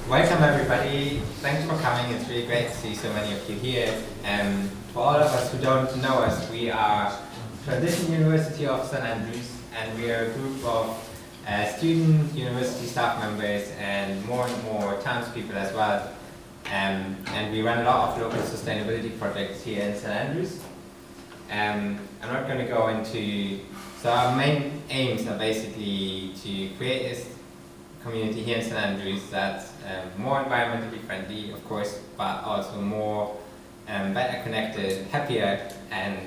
Welcome everybody, thanks for coming, it's really great to see so many of you here. For all of us who don't know us, we are Transition University of St. Andrews, and we are a group of student university staff members and more townspeople as well. And we run a lot of local sustainability projects here in St. Andrews. I'm not going to go into, so our main aims are basically to create this community here in St. Andrews that's more environmentally friendly, of course, but also more better connected, happier, and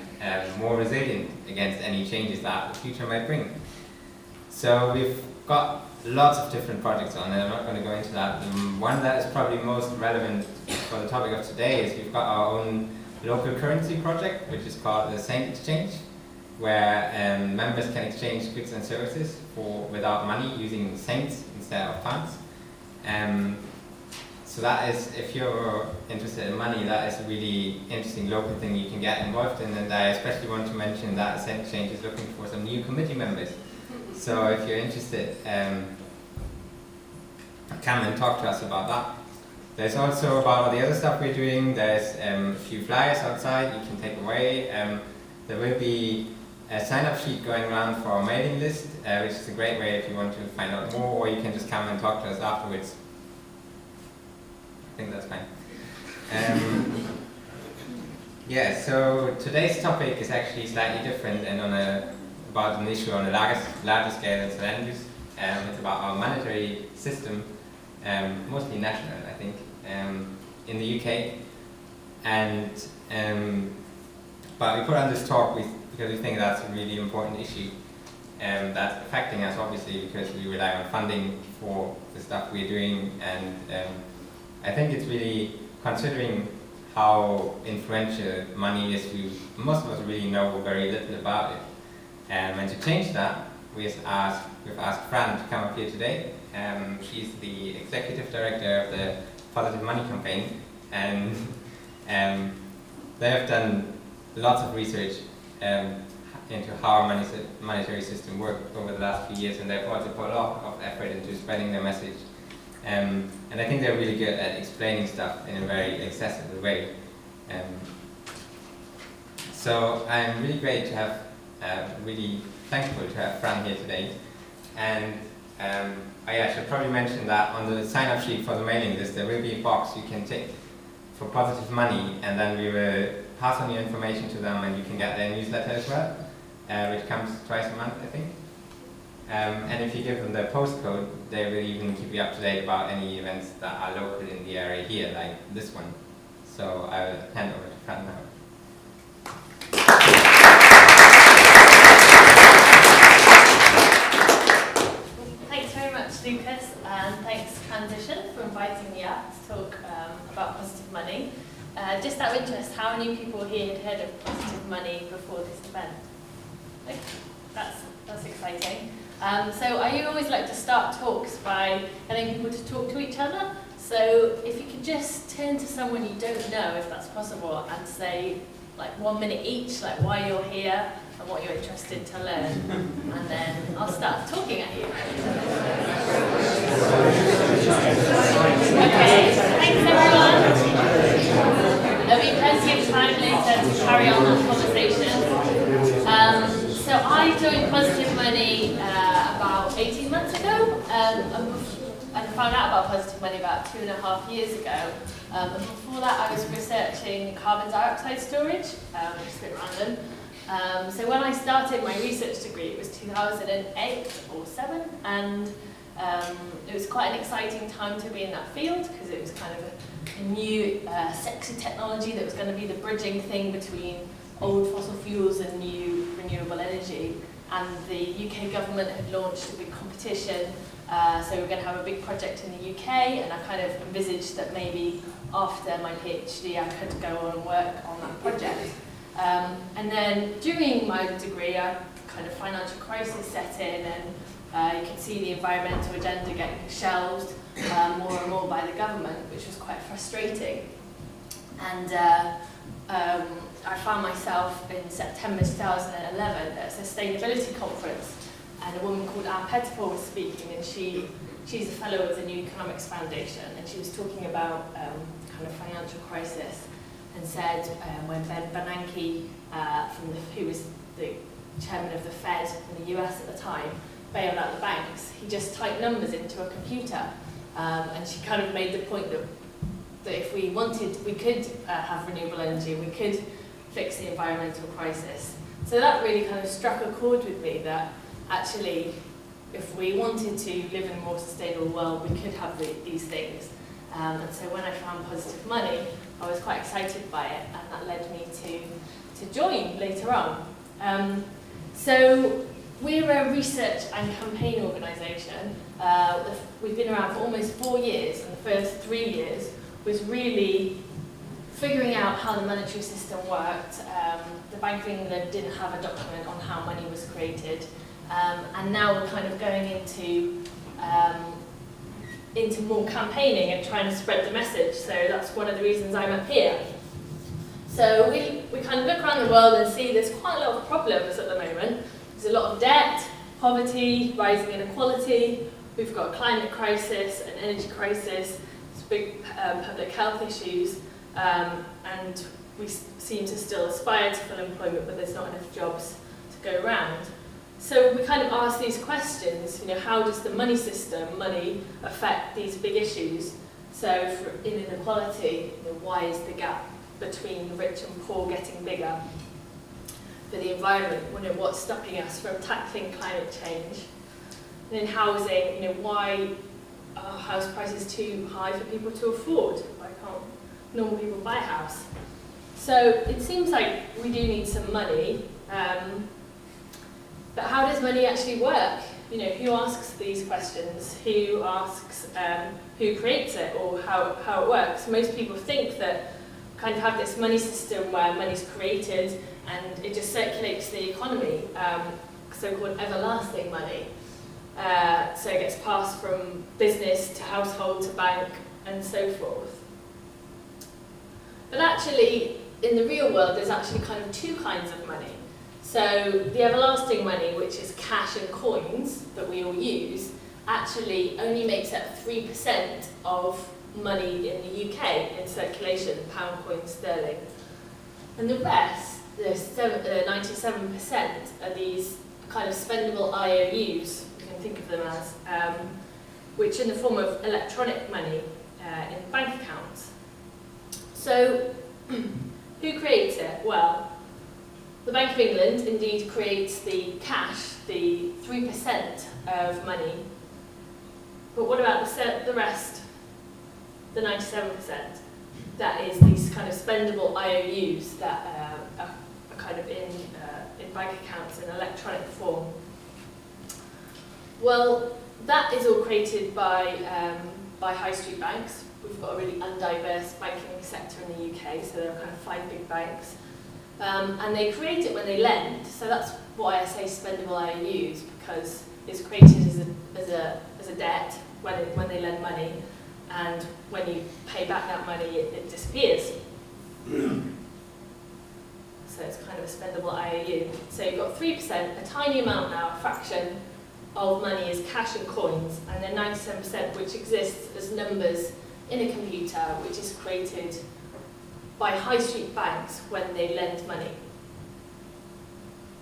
more resilient against any changes that the future might bring. So we've got lots of different projects on, and I'm not going to go into that. One that is probably most relevant for the topic of today is we've got our own local currency project, which is called the Saint Exchange, where members can exchange goods and services without money using saints instead of pounds. So that is, if you're interested in money, that is a really interesting local thing you can get involved in, and I especially want to mention that Saint Exchange is looking for some new committee members. So if you're interested, come and talk to us about that. There's also about all the other stuff we're doing. There's a few flyers outside you can take away. There will be a sign-up sheet going around for our mailing list, which is a great way if you want to find out more, or you can just come and talk to us afterwards. I think that's fine. Yeah, so today's topic is actually slightly different and about an issue on a larger scale in St. Andrews. It's about our monetary system, mostly national, I think, in the UK. And but we put on this talk because we think that's a really important issue that's affecting us, obviously, because we rely on funding for the stuff we're doing, and I think it's really, considering how influential money is, most of us really know very little about it. And to change that, we've asked Fran to come up here today. She's the executive director of the Positive Money campaign, and they have done lots of research into how our monetary system worked over the last few years, and they've also put a lot of effort into spreading their message. And I think they're really good at explaining stuff in a very accessible way. So I'm really great to have, really thankful to have Fran here today. And I should probably mention that on the sign-up sheet for the mailing list, there will be a box you can tick for Positive Money, and then we will pass on your information to them, and you can get their newsletter as well, which comes twice a month, I think. And if you give them their postcode, they will even keep you up to date about any events that are local in the area here, like this one. So I will hand over to Fran now. Thanks very much, Lucas, and thanks Transition for inviting me up to talk about Positive Money. Just out of interest, how many people here had heard of Positive Money before this event? Okay, that's exciting. So I always like to start talks by getting people to talk to each other. So if you could just turn to someone you don't know, if that's possible, and say like 1 minute each, like why you're here and what you're interested to learn, and then I'll start talking at you. Okay, thanks everyone. There'll be plenty of time later to carry on that conversation. So I joined Positive Money about 18 months ago, and found out about Positive Money about 2.5 years ago. And before that I was researching carbon dioxide storage, which is a bit random. So when I started my research degree, it was 2008 or 7, and it was quite an exciting time to be in that field, because it was kind of a new sexy technology that was going to be the bridging thing between old fossil fuels and new renewable energy. And the UK government had launched a big competition, so we were going to have a big project in the UK, and I kind of envisaged that maybe after my PhD I could go on and work on that project. And then during my degree, a kind of financial crisis set in, and you could see the environmental agenda getting shelved more and more by the government, which was quite frustrating. And I found myself in September 2011 at a sustainability conference, and a woman called Anne Pettifor was speaking, and she she's a fellow of the New Economics Foundation, and she was talking about kind of financial crisis, and said when Ben Bernanke, who was the chairman of the Fed in the US at the time, bailed out the banks, he just typed numbers into a computer. And she kind of made the point that if we wanted, we could have renewable energy, we could fix the environmental crisis. So that really kind of struck a chord with me, that actually, if we wanted to live in a more sustainable world, we could have these things. And so when I found Positive Money, I was quite excited by it, and that led me to join later on. So we're a research and campaign organisation. We've been around for almost 4 years, and the first 3 years was really figuring out how the monetary system worked. The Bank of England didn't have a document on how money was created, and now we're kind of going into more campaigning and trying to spread the message. So that's one of the reasons I'm up here. So we kind of look around the world and see there's quite a lot of problems at the moment. There's a lot of debt, poverty, rising inequality. We've got a climate crisis, an energy crisis, big public health issues, and we seem to still aspire to full employment, but there's not enough jobs to go around. So we kind of ask these questions, how does the money system, money, affect these big issues? So in inequality, why is the gap between rich and poor getting bigger? For the environment, what's stopping us from tackling climate change? And in housing, why are house prices too high for people to afford? Why can't normal people buy a house? So it seems like we do need some money, but how does money actually work? Who asks these questions? Who asks who creates it, or how it works? Most people think that kind of have this money system where money's created and it just circulates the economy, so-called everlasting money. So it gets passed from business to household to bank and so forth. But actually, in the real world, there's actually kind of two kinds of money. So the everlasting money, which is cash and coins that we all use, actually only makes up 3% of money in the UK in circulation, pound, coin, sterling. And the rest, the 97%, are these kind of spendable IOUs, you can think of them as, which are in the form of electronic money in bank accounts. So who creates it? Well, the Bank of England indeed creates the cash, the 3% of money. But what about the rest, the 97%? That is these kind of spendable IOUs that are kind of in bank accounts in electronic form. Well, that is all created by high street banks. We've got a really undiverse banking sector in the UK, so there are kind of 5 big banks. And they create it when they lend, so that's why I say spendable IOUs, because it's created as a debt when they lend money, and when you pay back that money, it disappears. So it's kind of a spendable IOU. So you've got 3%, a tiny amount now, a fraction of money is cash and coins, and then 97%, which exists as numbers in a computer, which is created by high street banks when they lend money.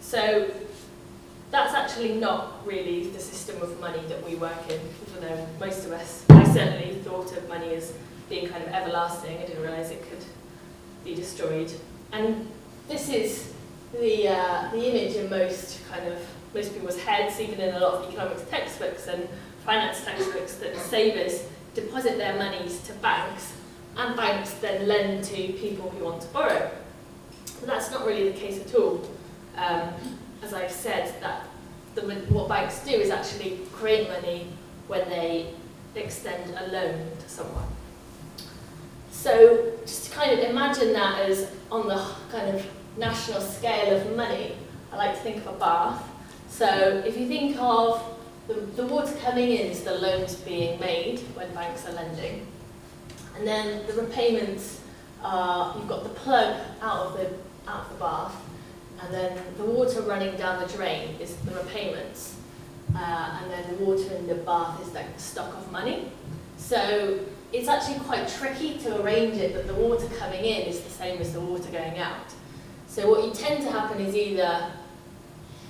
So that's actually not really the system of money that we work in, even though most of us, I certainly thought of money as being kind of everlasting. I didn't realise it could be destroyed. And this is the image in most people's heads, even in a lot of economics textbooks and finance textbooks, that savers deposit their monies to banks, and banks then lend to people who want to borrow. But that's not really the case at all. As I've said, what banks do is actually create money when they extend a loan to someone. So just to kind of imagine that as on the kind of national scale of money, I like to think of a bath. So if you think of the water coming in is the loans being made when banks are lending. And then the repayments are, you've got the plug out of the bath, and then the water running down the drain is the repayments. and then the water in the bath is like the stock of money. So it's actually quite tricky to arrange it that the water coming in is the same as the water going out. So what you tend to happen is either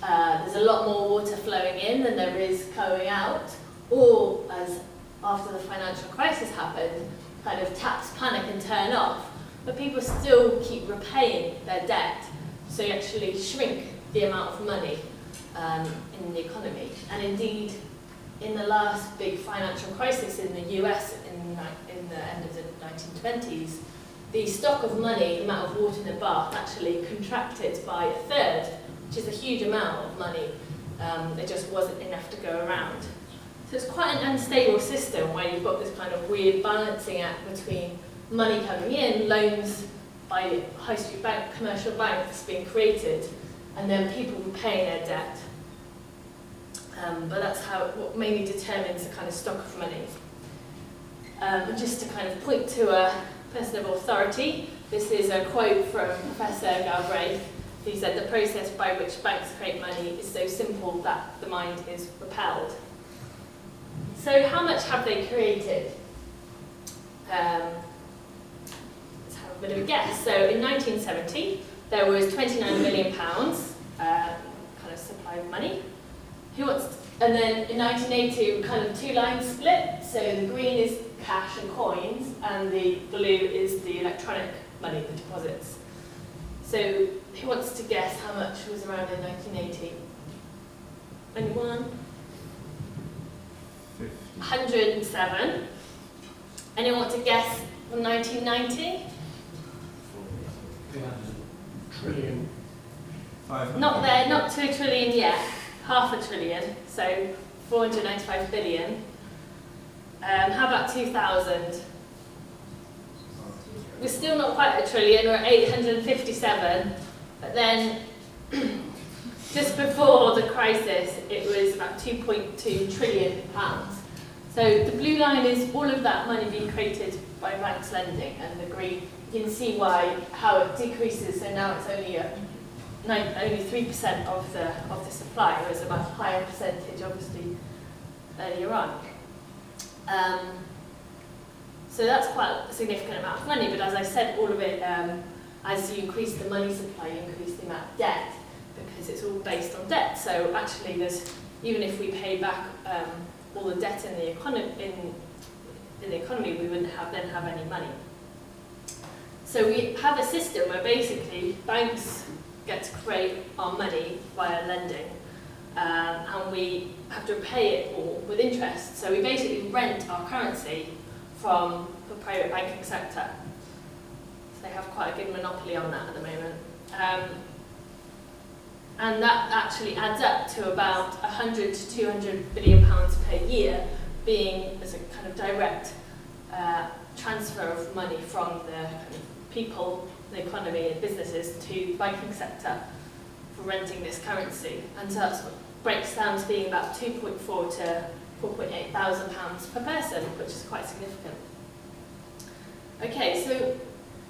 there's a lot more water flowing in than there is going out, or as after the financial crisis happened, kind of taps panic and turn off, but people still keep repaying their debt, so you actually shrink the amount of money in the economy. And indeed, in the last big financial crisis in the US in the end of the 1920s, the stock of money, the amount of water in the bath, actually contracted by a third, which is a huge amount of money. There just wasn't enough to go around. So it's quite an unstable system where you've got this kind of weird balancing act between money coming in, loans by high street bank, commercial banks being created, and then people repaying their debt. But that's what mainly determines the kind of stock of money. And just to kind of point to a person of authority, this is a quote from Professor Galbraith, who said the process by which banks create money is so simple that the mind is repelled. So how much have they created? Let's have a bit of a guess. So in 1970, there was £29 million kind of supply of money. And then in 1980, kind of two lines split. So the green is cash and coins, and the blue is the electronic money, the deposits. So who wants to guess how much was around in 1980? Anyone? 107. Anyone want to guess from 1990? Trillion. 500. Not there, not to a trillion yet. Half a trillion, so 495 billion. How about 2000? We're still not quite a trillion, we're at 857. But then, just before the crisis, it was about 2.2 trillion pounds. So the blue line is all of that money being created by banks lending, and the green, you can see how it decreases. So now it's only 3% of the supply, whereas a much higher percentage, obviously, earlier on. So that's quite a significant amount of money, but as I said, all of it, as you increase the money supply, you increase the amount of debt, because it's all based on debt. So actually, even if we pay back all the debt in the economy, we wouldn't then have any money. So we have a system where basically banks get to create our money via lending, and we have to repay it all with interest. So we basically rent our currency from the private banking sector. So they have quite a good monopoly on that at the moment. And that actually adds up to about 100 to 200 billion pounds per year, being as a kind of direct transfer of money from the kind of people, the economy and businesses to the banking sector for renting this currency. And so that's what breaks down to being about 2.4 to 4.8 thousand pounds per person, which is quite significant. Okay, so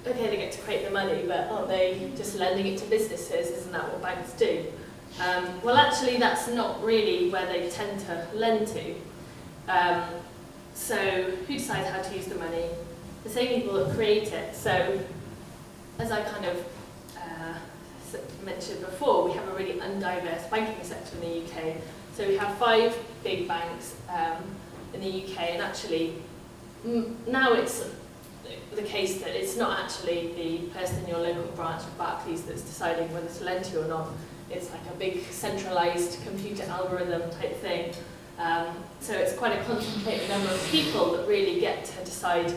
they get to create the money, but aren't they just lending it to businesses? Isn't that what banks do? Well, actually, that's not really where they tend to lend to. So who decides how to use the money? The same people that create it. So as I kind of mentioned before, we have a really undiverse banking sector in the UK. So we have 5 big banks in the UK, and actually now it's the case that it's not actually the person in your local branch of Barclays that's deciding whether to lend to you or not. It's like a big centralised computer algorithm type thing. So it's quite a concentrated number of people that really get to decide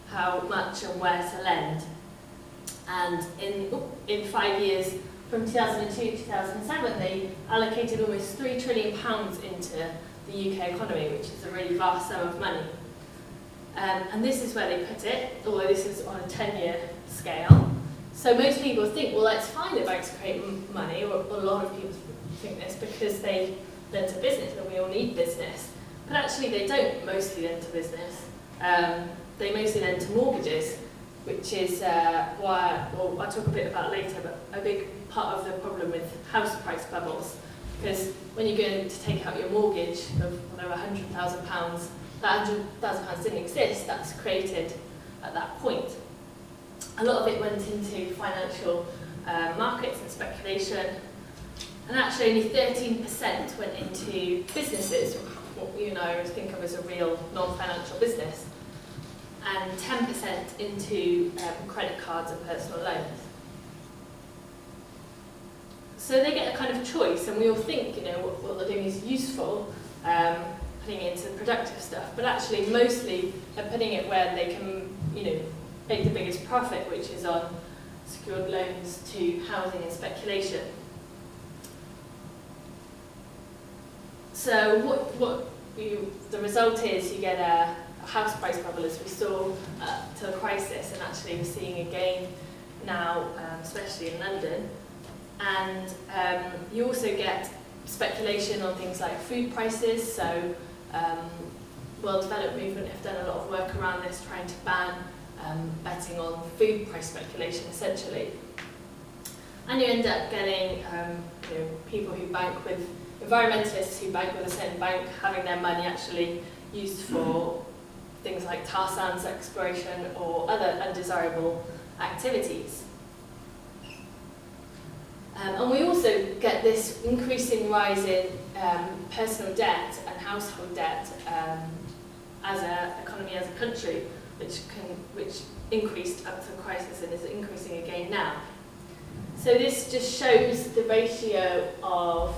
how much and where to lend. And in 5 years, from 2002 to 2007, they allocated almost £3 trillion into the UK economy, which is a really vast sum of money. And this is where they put it, although this is on a 10-year scale. So most people think, well, it's fine that banks create money, or a lot of people think this, because they lend to business, and we all need business. But actually, they don't mostly lend to business. They mostly lend to mortgages, which is why, well, I'll talk a bit about later, but a big part of the problem with house price bubbles Because when you go to take out your mortgage of whatever £100,000, that £100,000 didn't exist, that's created at that point. A lot of it went into financial markets and speculation, and actually only 13% went into businesses, what you and I think of as a real non-financial business, and 10% into credit cards and personal loans. So they get a kind of choice, and we all think, what they're doing is useful, putting it into productive stuff, but actually mostly they're putting it where they can, make the biggest profit, which is on secured loans to housing and speculation. So the result is you get a house price bubble, as we saw to the crisis, and actually we're seeing again now, especially in London. And you also get speculation on things like food prices. So World Development Movement have done a lot of work around this, trying to ban betting on food price speculation, essentially. And you end up getting people who bank with, environmentalists who bank with a certain bank, having their money actually used for things like tar sands exploration or other undesirable activities. And we also get this increasing rise in personal debt and household debt as an economy, as a country, which increased up to the crisis and is increasing again now. So this just shows the ratio of,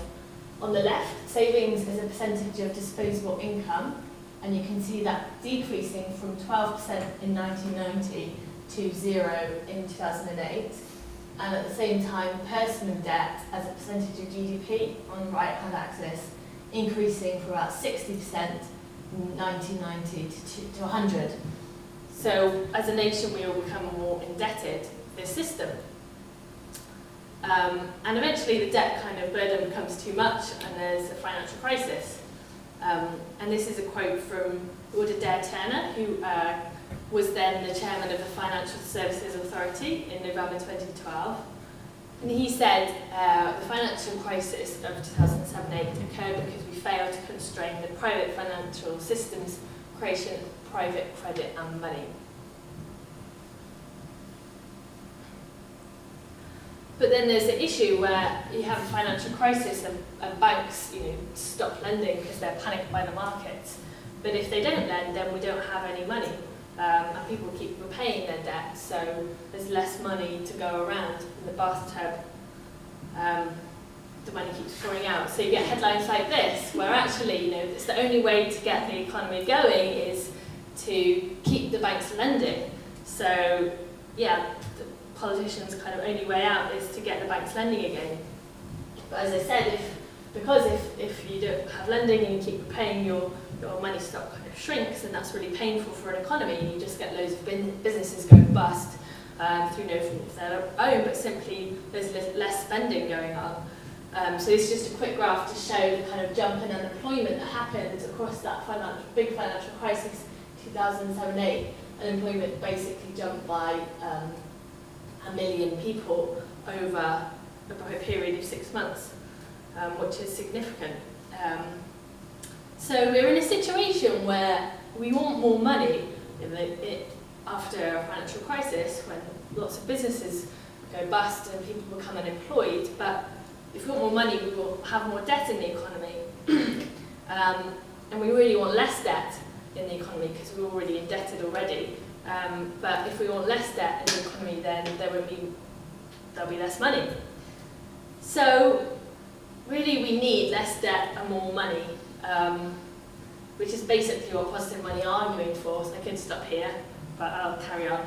on the left, savings as a percentage of disposable income, and you can see that decreasing from 12% in 1990 to 0 in 2008. And at the same time, personal debt as a percentage of GDP on the right-hand axis, increasing from about 60% in 1990 to 100. So as a nation, we all become more indebted to this system. And eventually the debt kind of burden becomes too much, and there's a financial crisis. And this is a quote from Lord Adair Turner, who was then the chairman of the Financial Services Authority in November 2012. And he said, the financial crisis of 2007-8 occurred because we failed to constrain the private financial system's creation of private credit and money. But then there's the issue where you have a financial crisis and banks stop lending because they're panicked by the markets. But if they don't lend, then we don't have any money. And people keep repaying their debt, so there's less money to go around in the bathtub. The money keeps pouring out. So you get headlines like this, where actually, it's the only way to get the economy going is to keep the banks lending. So, yeah, the politicians' kind of only way out is to get the banks lending again. But as I said, if you don't have lending and you keep repaying your money stock kind of shrinks, and that's really painful for an economy, and you just get loads of businesses going bust through no fault of their own, but simply there's less spending going on. So it's just a quick graph to show the kind of jump in unemployment that happened across that big financial crisis, 2007-8. Unemployment basically jumped by 1 million people over a period of 6 months, which is significant. So we're in a situation where we want more money after a financial crisis, when lots of businesses go bust and people become unemployed. But if we want more money, we will have more debt in the economy. And we really want less debt in the economy because we're already indebted already. But if we want less debt in the economy, then there'll be less money. So really we need less debt and more money, which is basically what positive money are arguing for. So I could stop here, but I'll carry on.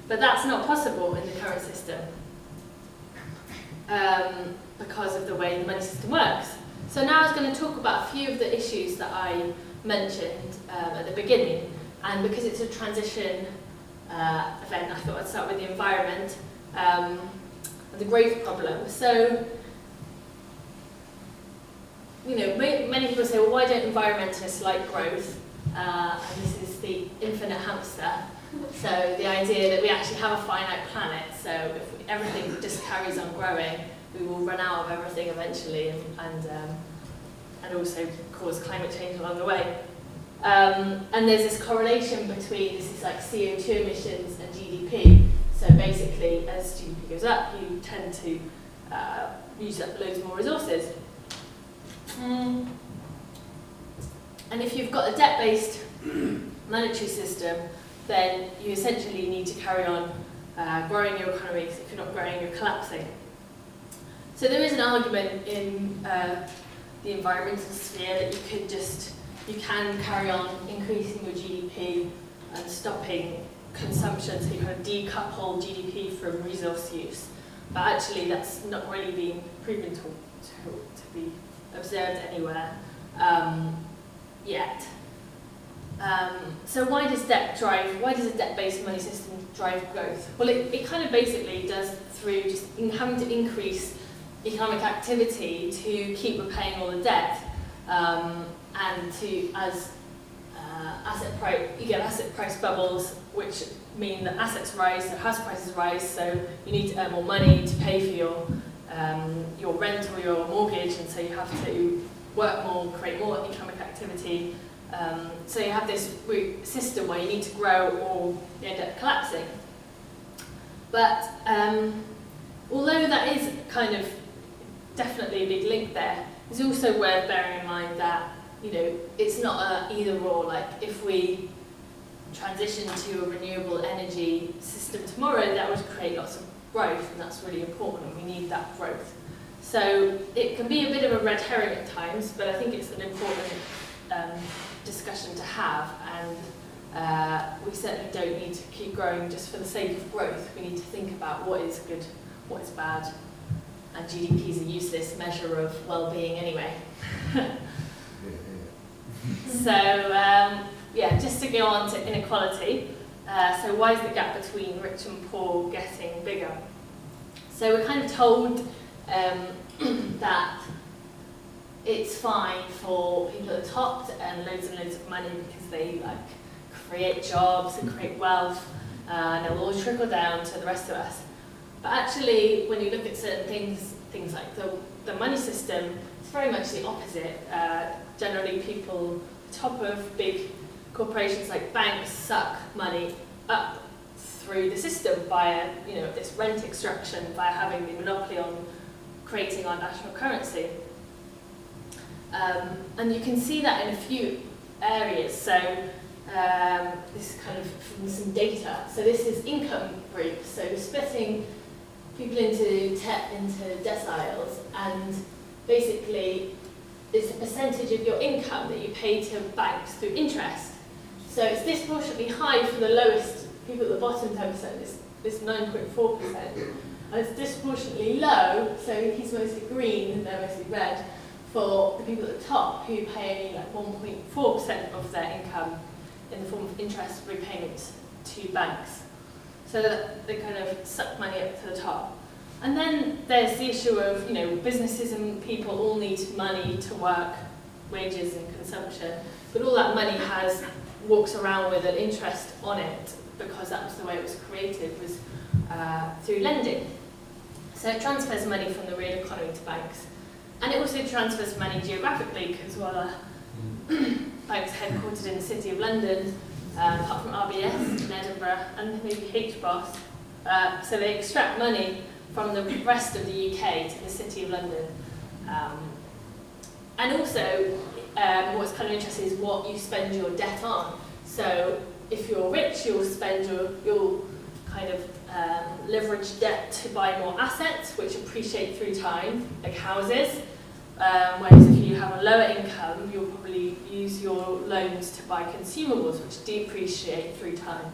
But that's not possible in the current system because of the way the money system works. So now I was going to talk about a few of the issues that I mentioned at the beginning, and because it's a transition event, I thought I'd start with the environment and the growth problem. So, many people say, well, why don't environmentalists like growth? And this is the infinite hamster. So the idea that we actually have a finite planet, so if everything just carries on growing, we will run out of everything eventually, and also cause climate change along the way. And there's this correlation between, this is like CO2 emissions and GDP. So basically, as GDP goes up, you tend to use up loads more resources. And if you've got a debt-based monetary system, then you essentially need to carry on growing your economy, because if you're not growing, you're collapsing. So there is an argument in the environmental sphere that you can carry on increasing your GDP and stopping consumption, so you kind of decouple GDP from resource use. But actually that's not really been proven to be observed anywhere yet. So why does a debt-based money system drive growth? Well, it kind of basically does through just having to increase economic activity to keep repaying all the debt, and you get asset price bubbles, which mean that assets rise, so house prices rise, so you need to earn more money to pay for your rent or your mortgage, and so you have to work more, create more economic activity. So you have this system where you need to grow or you end up collapsing. But although that is kind of definitely a big link there, it's also worth bearing in mind that, you know, it's not an either or. Like, if we transition to a renewable energy system tomorrow, that would create lots of growth, and that's really important, and we need that growth. So it can be a bit of a red herring at times, but I think it's an important discussion to have, and we certainly don't need to keep growing just for the sake of growth. We need to think about what is good, what is bad, and GDP is a useless measure of well-being anyway. So yeah, just to go on to inequality. So why is the gap between rich and poor getting bigger? So we're kind of told that it's fine for people at the top to earn loads and loads of money because they create jobs and create wealth, and it will all trickle down to the rest of us. But actually, when you look at certain things like the money system, it's very much the opposite. Generally, people top of big corporations like banks suck money up through the system via, you know, this rent extraction, by having the monopoly on creating our national currency. And you can see that in a few areas. So this is kind of from some data. So this is income groups. So splitting people into deciles, and basically it's a percentage of your income that you pay to banks through interest. So it's disproportionately high for the lowest people at the bottom 10%, this 9.4%, and it's disproportionately low, so he's mostly green and they're mostly red, for the people at the top who pay only 1.4% of their income in the form of interest repayments to banks. So that they kind of suck money up to the top. And then there's the issue of, you know, businesses and people all need money to work, wages and consumption, but all that money walks around with an interest on it, because that was the way it was created, was through lending. So it transfers money from the real economy to banks. And it also transfers money geographically, because while banks headquartered in the City of London, apart from RBS in Edinburgh and maybe HBOS, so they extract money from the rest of the UK to the City of London. And also, what's kind of interesting is what you spend your debt on. So if you're rich, you'll spend your kind of leverage debt to buy more assets, which appreciate through time, like houses. Whereas if you have a lower income, you'll probably use your loans to buy consumables, which depreciate through time.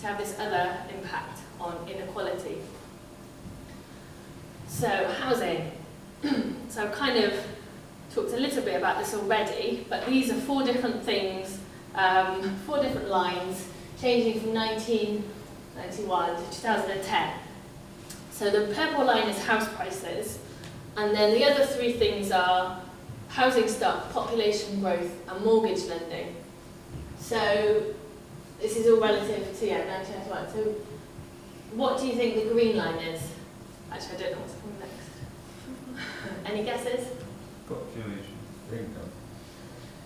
To have this other impact on inequality. So housing. So I've kind of talked a little bit about this already, but these are 4 different things, 4 different lines, changing from 1991 to 2010. So the purple line is house prices, and then the other 3 things are housing stock, population growth, and mortgage lending. So this is all relative to 1991. So what do you think the green line is? Actually, I don't know what's coming next. Any guesses? Population.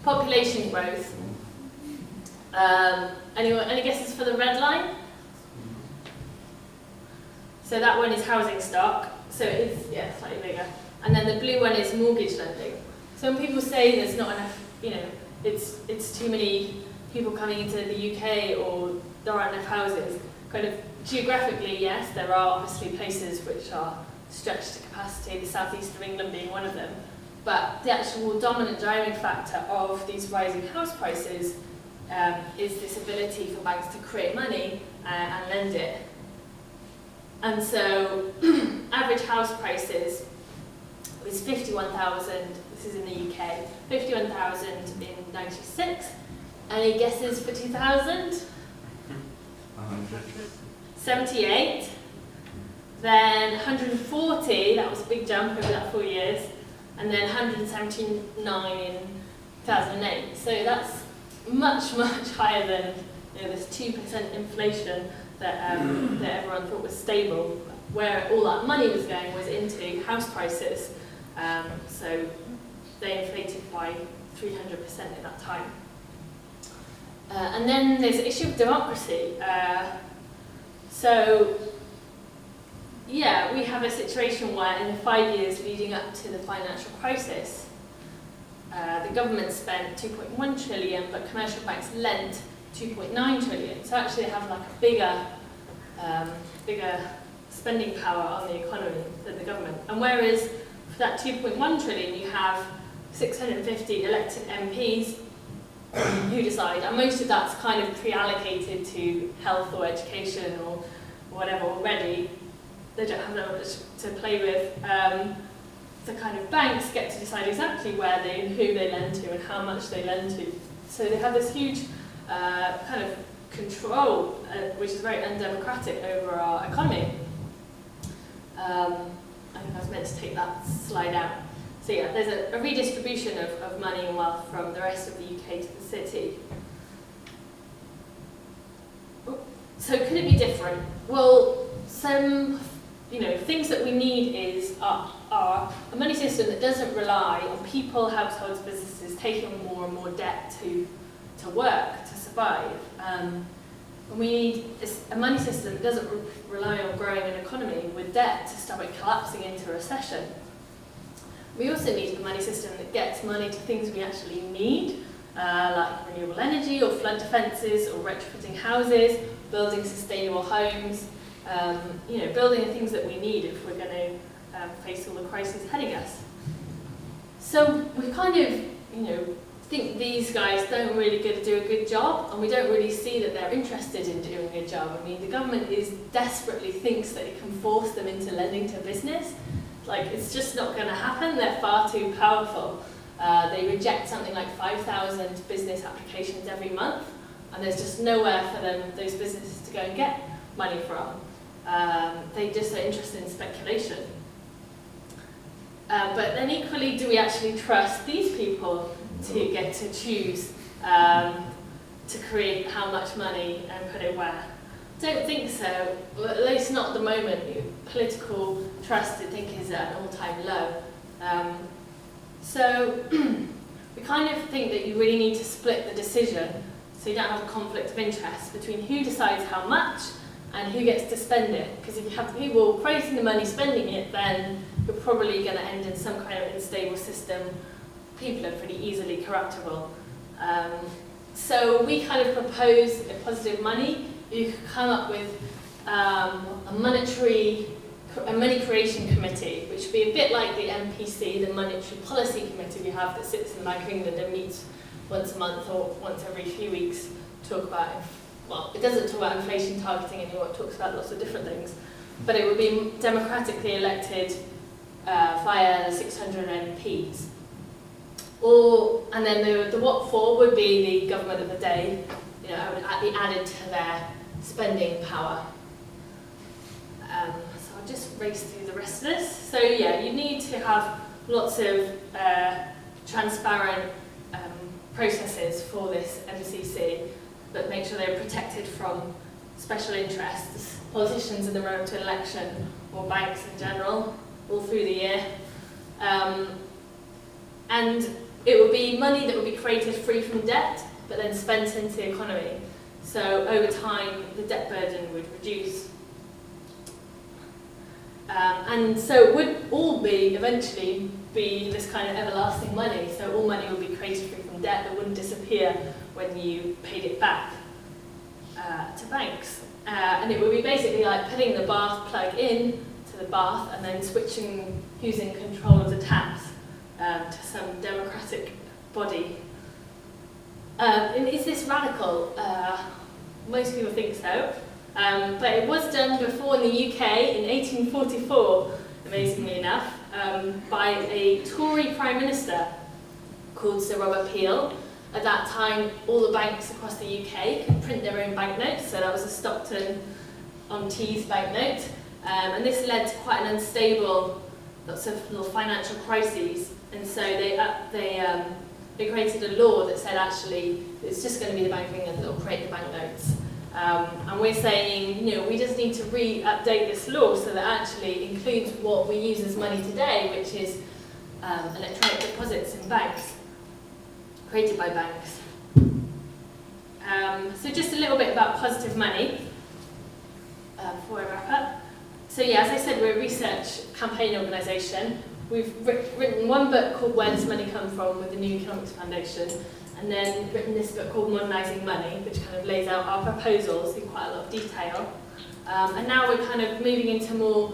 Population growth. Any guesses for the red line? So that one is housing stock. So it's slightly bigger. And then the blue one is mortgage lending. So when people say there's not enough, it's too many people coming into the UK or there aren't enough houses, kind of geographically, yes, there are obviously places which are stretched to capacity, the southeast of England being one of them. But the actual dominant driving factor of these rising house prices is this ability for banks to create money and lend it. And so average house prices is 51,000, this is in the UK, 51,000 in 96. Any guesses for 2000? 100. 78. Then 140, that was a big jump over that 4 years. And then 179 in 2008. So that's much, much higher than this 2% inflation that everyone thought was stable. Where all that money was going was into house prices. So they inflated by 300% in that time. And then there's the issue of democracy. We have a situation where in the 5 years leading up to the financial crisis, the government spent 2.1 trillion, but commercial banks lent 2.9 trillion. So actually they have like a bigger spending power on the economy than the government. And whereas for that 2.1 trillion, you have 650 elected MPs who decide, and most of that's kind of pre-allocated to health or education or whatever already. They don't have that much to play with. The kind of banks get to decide exactly where who they lend to and how much they lend to. So they have this huge kind of control, which is very undemocratic over our economy. I think I was meant to take that slide out. So yeah, there's a redistribution of money and wealth from the rest of the UK to the city. So could it be different? Well, some things that we need are a money system that doesn't rely on people, households, businesses taking more and more debt to work, to survive. And we need a money system that doesn't rely on growing an economy with debt to stop it collapsing into a recession. We also need a money system that gets money to things we actually need, like renewable energy or flood defences or retrofitting houses, building sustainable homes, building the things that we need if we're going to face all the crises heading us. So we kind of, think these guys don't really do a good job, and we don't really see that they're interested in doing a good job. I mean, the government desperately thinks that it can force them into lending to business. Like, it's just not going to happen. They're far too powerful. They reject something like 5,000 business applications every month, and there's just nowhere for those businesses to go and get money from. They just are interested in speculation. But then equally, do we actually trust these people to get to choose to create how much money and put it where? Don't think so, well, at least not at the moment. Political trust, I think, is at an all-time low. So we kind of think that you really need to split the decision so you don't have a conflict of interest between who decides how much and who gets to spend it. Because if you have the people creating the money spending it, then you're probably going to end in some kind of unstable system. People are pretty easily corruptible. So we kind of propose a positive money. You could come up with a money creation committee, which would be a bit like the MPC, the Monetary Policy Committee we have that sits in the Bank of England and meets once a month or once every few weeks to talk about, well, it doesn't talk about inflation targeting anymore, it talks about lots of different things. But it would be democratically elected via the 600 MPs. And then the what for would be the government of the day, would be added to their spending power. So I'll just race through the rest of this. So yeah, you need to have lots of transparent processes for this MCC, but make sure they're protected from special interests, politicians in the run up to election, or banks in general, all through the year. And it would be money that would be created free from debt, but then spent into the economy. So over time, the debt burden would reduce. And so it would all eventually be this kind of everlasting money. So all money would be created free from debt that wouldn't disappear when you paid it back to banks. And it would be basically like putting the bath plug in to the bath and then switching, using control of the taps to some democratic body. And is this radical? Most people think so. But it was done before in the UK in 1844, amazingly enough, by a Tory Prime Minister called Sir Robert Peel. At that time, all the banks across the UK could print their own banknotes, so that was a Stockton-on-Tees banknote. And this led to quite an unstable, lots of little financial crises. And so they created a law that said actually it's just going to be the Bank of England that will create the banknotes. And we're saying, we just need to update this law so that actually includes what we use as money today, which is electronic deposits in banks, created by banks. So just a little bit about positive money before I wrap up. So yeah, as I said, we're a research campaign organisation. We've written one book called Where Does Money Come From with the New Economics Foundation, and then written this book called Modernising Money, which kind of lays out our proposals in quite a lot of detail. And now we're kind of moving into more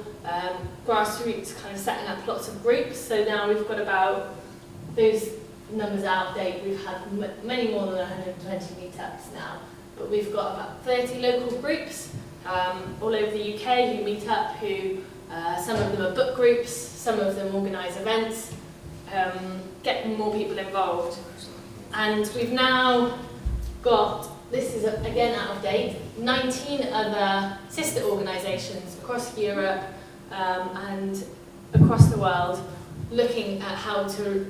grassroots, kind of setting up lots of groups. So now we've got about, those numbers out of date, we've had many more than 120 meetups now. But we've got about 30 local groups all over the UK who meet up, some of them are book groups, some of them organise events, getting more people involved. And we've now got, this is again out of date, 19 other sister organisations across Europe and across the world looking at how to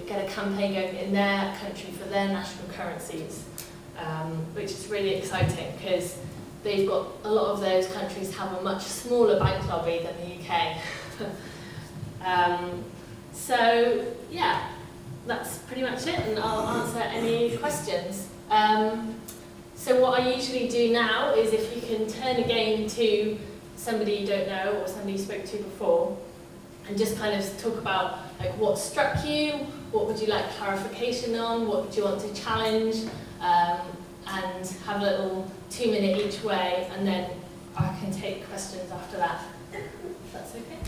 get a campaign going in their country for their national currencies, which is really exciting because they've got, a lot of those countries have a much smaller bank lobby than the UK. So yeah, that's pretty much it, and I'll answer any questions. So what I usually do now is if you can turn again to somebody you don't know or somebody you spoke to before, and just kind of talk about like what struck you, what would you like clarification on, what would you want to challenge, and have a little 2-minute each way, and then I can take questions after that. If that's okay.